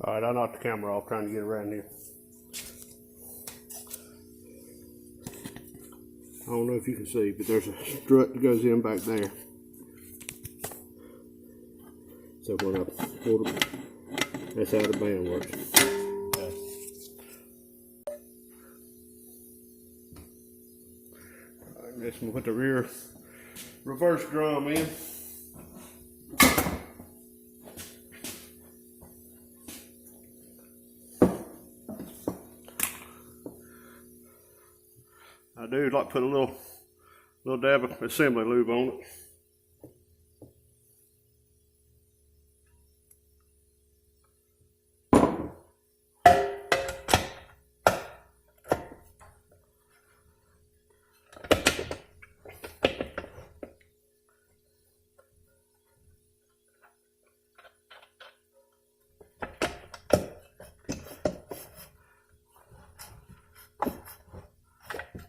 Alright, I knocked the camera off trying to get around here. I don't know if you can see, but there's a strut that goes in back there. So when I pull it, that's how the band works. Okay. Alright, next we'll put the rear reverse drum in. I do like to put a little dab of assembly lube on it.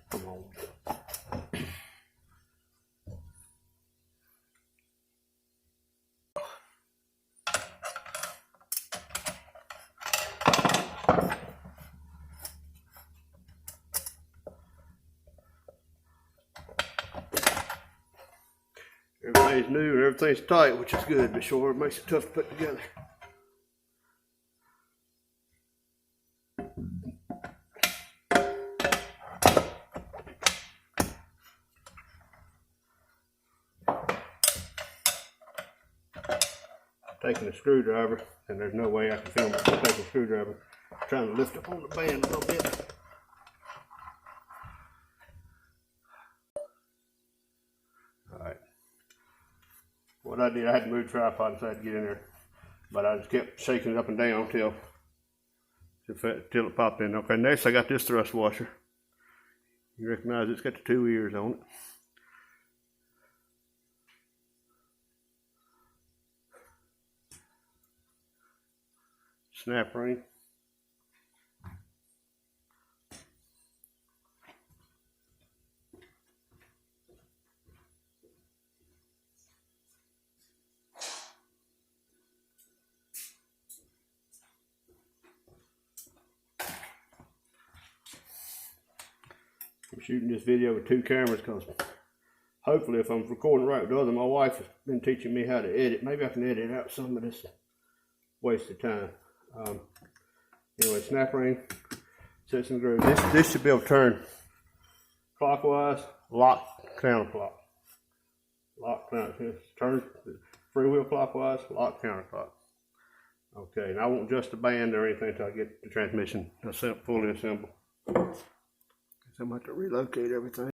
Come on. Everything's new and everything's tight, which is good, but sure it makes it tough to put together. Taking a screwdriver, and there's no way I can film it without taking a screwdriver, trying to lift up on the band a little bit. Alright. What I did, I had to move the tripod so I had to get in there, but I just kept shaking it up and down till it popped in. Okay, next I got this thrust washer. You recognize it's got the 2 ears on it. Snap ring. I'm shooting this video with 2 cameras because hopefully if I'm recording right with the other, my wife has been teaching me how to edit. Maybe I can edit out some of this wasted time. Anyway, snap ring, sets and groove. This should be able to turn clockwise, lock, counterclock. Lock, counterclock. Turn freewheel clockwise, lock, counterclock. Okay, and I won't adjust the band or anything until I get the transmission fully assembled. So I'm going to have to relocate everything.